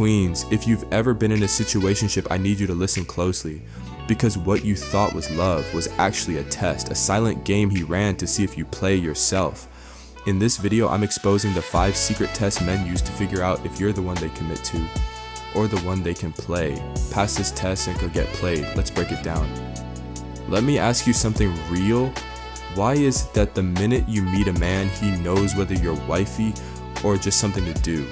Queens, if you've ever been in a situationship, I need you to listen closely. Because what you thought was love was actually a test, a silent game he ran to see if you play yourself. In this video, I'm exposing the 5 secret tests men use to figure out if you're the one they commit to, or the one they can play. Pass this test and go get played. Let's break it down. Let me ask you something real. Why is it that the minute you meet a man, he knows whether you're wifey or just something to do?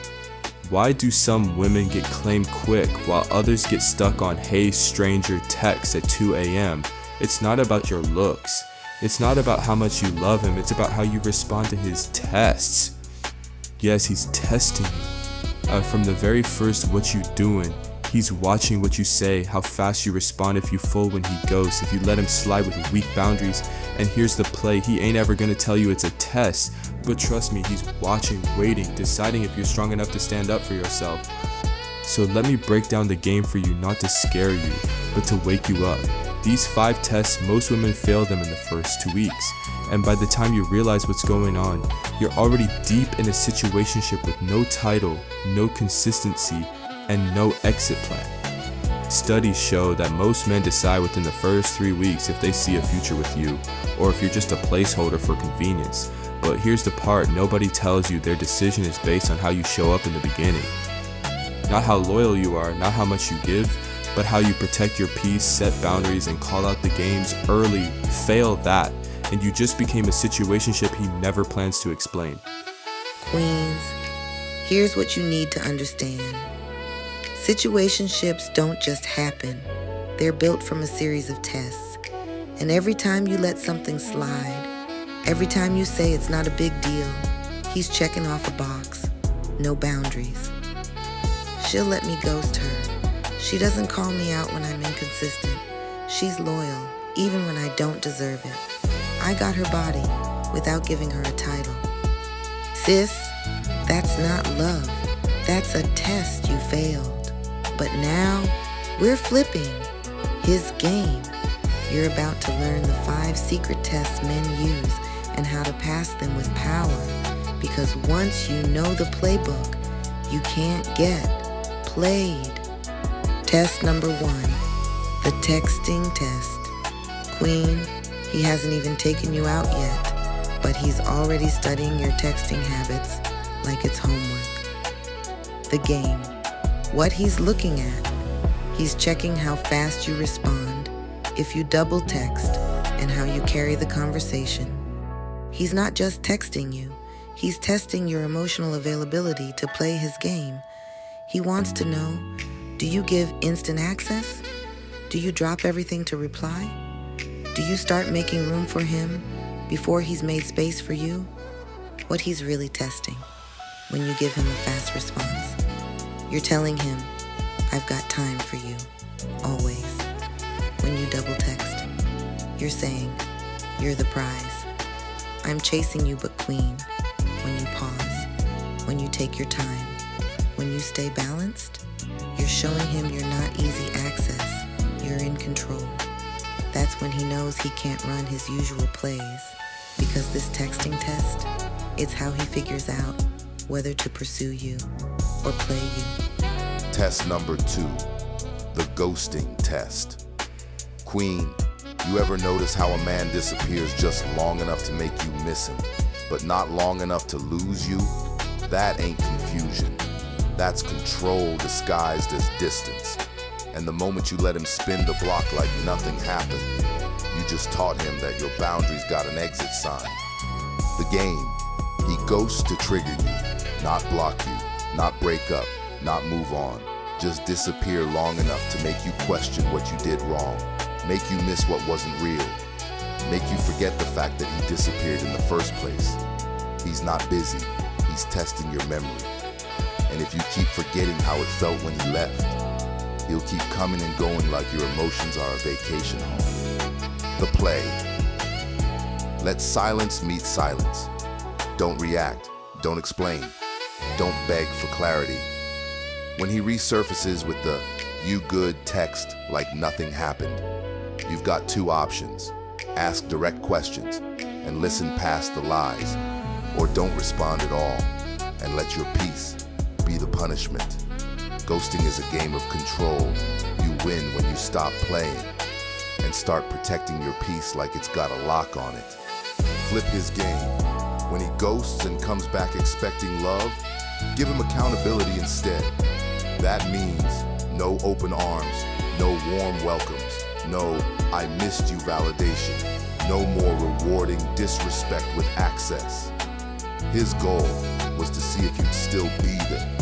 Why do some women get claimed quick while others get stuck on "Hey stranger" texts at 2 a.m.? It's not about your looks. It's not about how much you love him. It's about how you respond to his tests. Yes, he's testing you. From the very first "what you doing," he's watching what you say, how fast you respond if you fold when he ghosts, if you let him slide with weak boundaries. And here's the play, he ain't ever gonna tell you it's a test, but trust me, he's watching, waiting, deciding if you're strong enough to stand up for yourself. So let me break down the game for you, not to scare you, but to wake you up. These 5 tests, most women fail them in the first 2 weeks. And by the time you realize what's going on, you're already deep in a situationship with no title, no consistency, and no exit plan. Studies show that most men decide within the first 3 weeks if they see a future with you, or if you're just a placeholder for convenience. But here's the part, nobody tells you their decision is based on how you show up in the beginning. Not how loyal you are, not how much you give, but how you protect your peace, set boundaries, and call out the games early. Fail that, and you just became a situationship he never plans to explain. Queens, here's what you need to understand. Situationships don't just happen. They're built from a series of tests. And every time you let something slide, every time you say it's not a big deal, he's checking off a box. No boundaries. She'll let me ghost her. She doesn't call me out when I'm inconsistent. She's loyal, even when I don't deserve it. I got her body without giving her a title. Sis, that's not love. That's a test you failed. But now, we're flipping his game. You're about to learn the 5 secret tests men use and how to pass them with power. Because once you know the playbook, you can't get played. Test number 1, the texting test. Queen, he hasn't even taken you out yet, but he's already studying your texting habits like it's homework. The game. What he's looking at. He's checking how fast you respond, if you double text, and how you carry the conversation. He's not just texting you, he's testing your emotional availability to play his game. He wants to know, do you give instant access? Do you drop everything to reply? Do you start making room for him before he's made space for you? What he's really testing when you give him a fast response. You're telling him, I've got time for you, always. When you double text, you're saying, you're the prize. I'm chasing you but queen. When you pause, when you take your time, when you stay balanced, you're showing him you're not easy access, you're in control. That's when he knows he can't run his usual plays, because this texting test, it's how he figures out whether to pursue you or play you. Test number 2, the ghosting test. Queen, you ever notice how a man disappears just long enough to make you miss him, but not long enough to lose you? That ain't confusion. That's control disguised as distance. And the moment you let him spin the block like nothing happened, you just taught him that your boundaries got an exit sign. The game, he ghosts to trigger you, not block you, not break up, not move on. Just disappear long enough to make you question what you did wrong, make you miss what wasn't real, make you forget the fact that he disappeared in the first place. He's not busy, he's testing your memory. And if you keep forgetting how it felt when he left, he'll keep coming and going like your emotions are a vacation home. The play. Let silence meet silence. Don't react, don't explain, don't beg for clarity. When he resurfaces with the "you good" text like nothing happened, you've got 2 options. Ask direct questions and listen past the lies, or don't respond at all and let your peace be the punishment. Ghosting is a game of control. You win when you stop playing and start protecting your peace like it's got a lock on it. Flip his game. When he ghosts and comes back expecting love, give him accountability instead. That means no open arms, no warm welcomes, no "I missed you" validation, no more rewarding disrespect with access. His goal was to see if you'd still be there.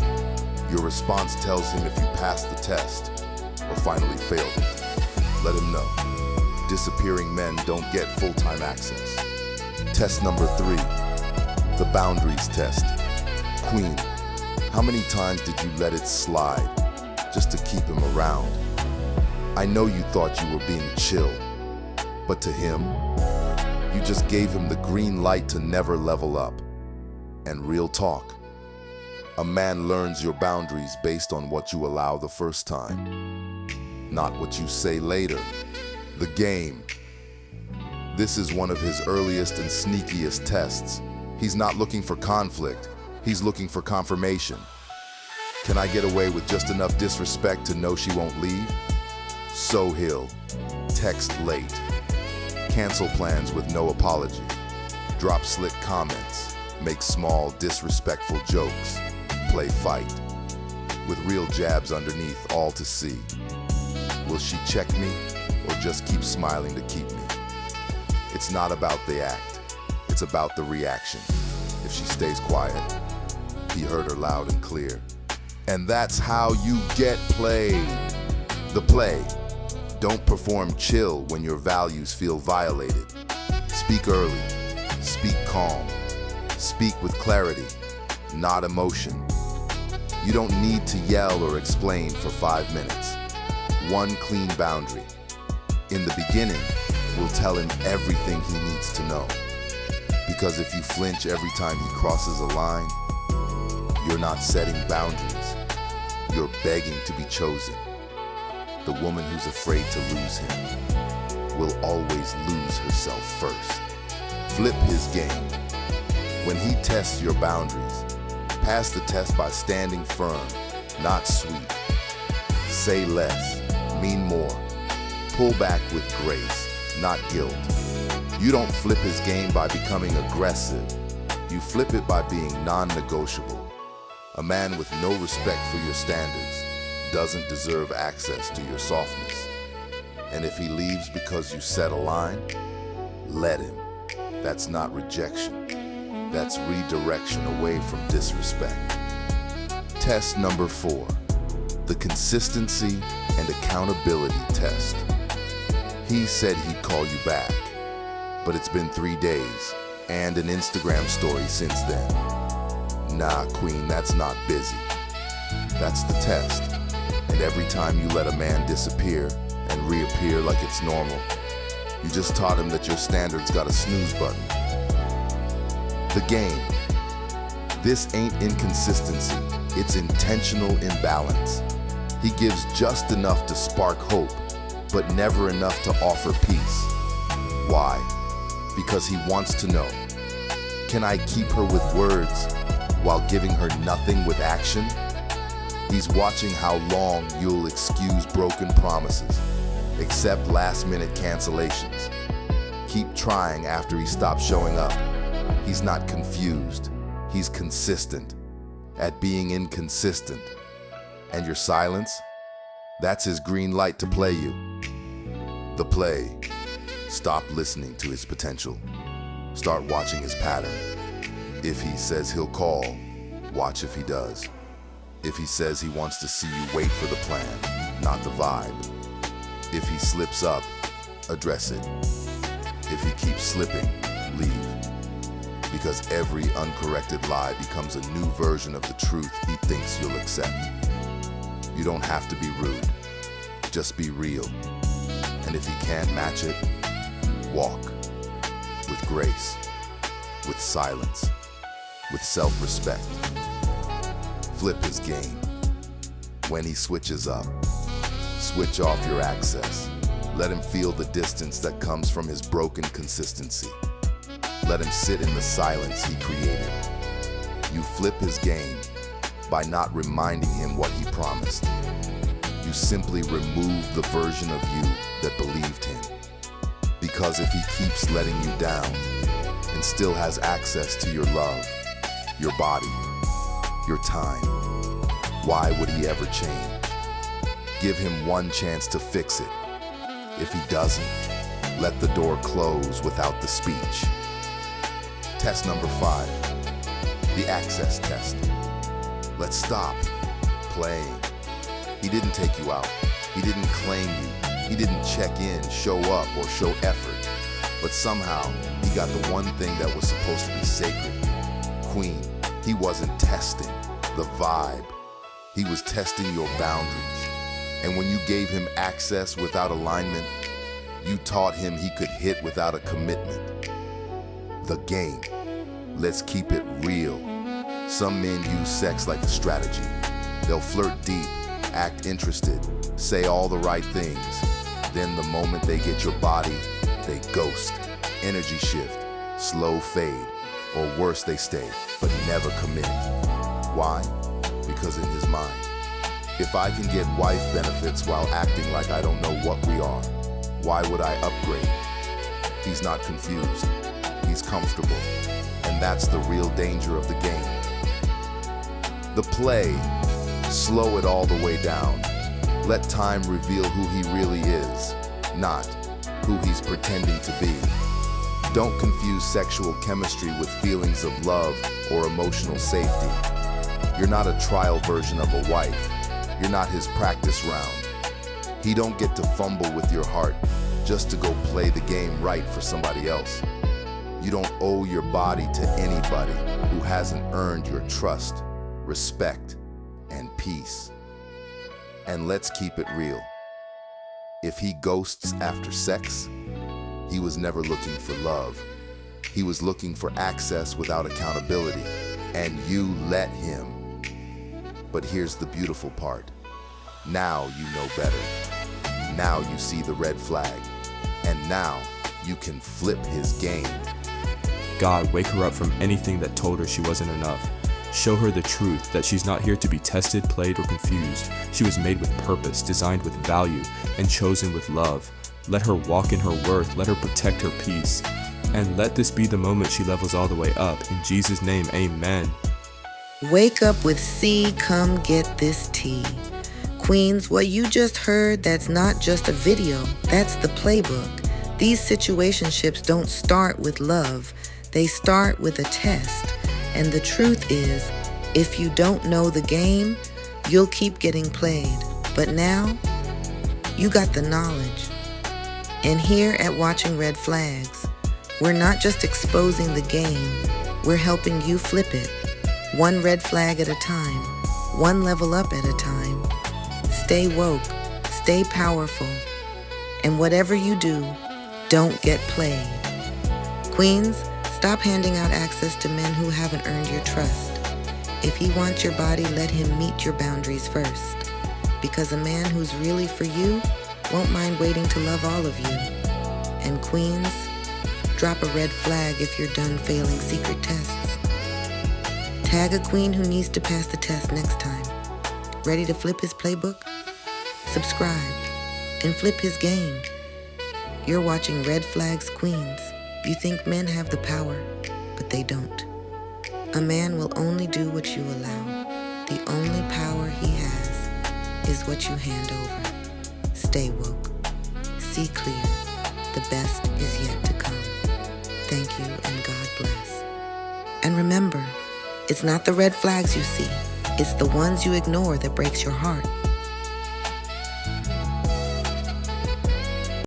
Your response tells him if you passed the test or finally failed it. Let him know. Disappearing men don't get full-time access. Test number 3, the Boundaries Test. Queen, how many times did you let it slide just to keep him around? I know you thought you were being chill, but to him, you just gave him the green light to never level up. And real talk, a man learns your boundaries based on what you allow the first time, not what you say later. The game. This is one of his earliest and sneakiest tests. He's not looking for conflict, he's looking for confirmation. Can I get away with just enough disrespect to know she won't leave? So he'll text late, cancel plans with no apology, drop slick comments, make small disrespectful jokes, play fight, with real jabs underneath all to see. Will she check me or just keep smiling to keep me? It's not about the act, it's about the reaction. If she stays quiet, he heard her loud and clear. And that's how you get played. The play. Don't perform chill when your values feel violated. Speak early, speak calm, speak with clarity, not emotion. You don't need to yell or explain for 5 minutes. One clean boundary. In the beginning, we'll tell him everything he needs to know. Because if you flinch every time he crosses a line, you're not setting boundaries. You're begging to be chosen. The woman who's afraid to lose him will always lose herself first. Flip his game. When he tests your boundaries, pass the test by standing firm, not sweet. Say less, mean more. Pull back with grace, not guilt. You don't flip his game by becoming aggressive. You flip it by being non-negotiable. A man with no respect for your standards doesn't deserve access to your softness. And if he leaves because you set a line, let him. That's not rejection. That's redirection away from disrespect. Test number 4, the Consistency and Accountability Test. He said he'd call you back, but it's been 3 days and an Instagram story since then. Nah, Queen, that's not busy. That's the test. And every time you let a man disappear and reappear like it's normal, you just taught him that your standards got a snooze button. The game. This ain't inconsistency, it's intentional imbalance. He gives just enough to spark hope, but never enough to offer peace. Why? Because he wants to know, can I keep her with words while giving her nothing with action? He's watching how long you'll excuse broken promises, accept last-minute cancellations, keep trying after he stops showing up. He's not confused, he's consistent at being inconsistent. And your silence? That's his green light to play you. The play. Stop listening to his potential. Start watching his pattern. If he says he'll call, watch if he does. If he says he wants to see you, wait for the plan, not the vibe. If he slips up, address it. If he keeps slipping, leave. Because every uncorrected lie becomes a new version of the truth he thinks you'll accept. You don't have to be rude, just be real. And if he can't match it, walk. With grace, with silence, with self-respect. Flip his game. When he switches up, switch off your access. Let him feel the distance that comes from his broken consistency. Let him sit in the silence he created. You flip his game, by not reminding him what he promised. You simply remove the version of you that believed him. Because if he keeps letting you down and still has access to your love, your body, your time, why would he ever change? Give him one chance to fix it. If he doesn't, let the door close without the speech. Test number 5, the Access Test. Let's stop playing. He didn't take you out. He didn't claim you. He didn't check in, show up, or show effort. But somehow, he got the one thing that was supposed to be sacred. Queen, he wasn't testing the vibe. He was testing your boundaries. And when you gave him access without alignment, you taught him he could hit without a commitment. The game. Let's keep it real. Some men use sex like a strategy. They'll flirt deep, act interested, say all the right things. Then the moment they get your body, they ghost, energy shift, slow fade, or worse, they stay, but never commit. Why? Because in his mind, if I can get wife benefits while acting like I don't know what we are, why would I upgrade? He's not confused. He's comfortable. And that's the real danger of the game. The play, slow it all the way down. Let time reveal who he really is, not who he's pretending to be. Don't confuse sexual chemistry with feelings of love or emotional safety. You're not a trial version of a wife. You're not his practice round. He don't get to fumble with your heart just to go play the game right for somebody else. You don't owe your body to anybody who hasn't earned your trust, respect, and peace. And let's keep it real. If he ghosts after sex, he was never looking for love. He was looking for access without accountability, and you let him. But here's the beautiful part. Now you know better. Now you see the red flag. And now you can flip his game. God, wake her up from anything that told her she wasn't enough. Show her the truth that she's not here to be tested, played, or confused. She was made with purpose, designed with value, and chosen with love. Let her walk in her worth. Let her protect her peace. And let this be the moment she levels all the way up. In Jesus' name, amen. Wake up with C, come get this tea. Queens, what you just heard, that's not just a video, that's the playbook. These situationships don't start with love. They start with a test. And the truth is, if you don't know the game, you'll keep getting played. But now, you got the knowledge. And here at Watching Red Flags, we're not just exposing the game, we're helping you flip it. One red flag at a time, one level up at a time. Stay woke, stay powerful, and whatever you do, don't get played. Queens, stop handing out access to men who haven't earned your trust. If he wants your body, let him meet your boundaries first. Because a man who's really for you won't mind waiting to love all of you. And queens, drop a red flag if you're done failing secret tests. Tag a queen who needs to pass the test next time. Ready to flip his playbook? Subscribe and flip his game. You're watching Red Flags Queens. You think men have the power, but they don't. A man will only do what you allow. The only power he has is what you hand over. Stay woke. See clear. The best is yet to come. Thank you and God bless. And remember, it's not the red flags you see. It's the ones you ignore that breaks your heart.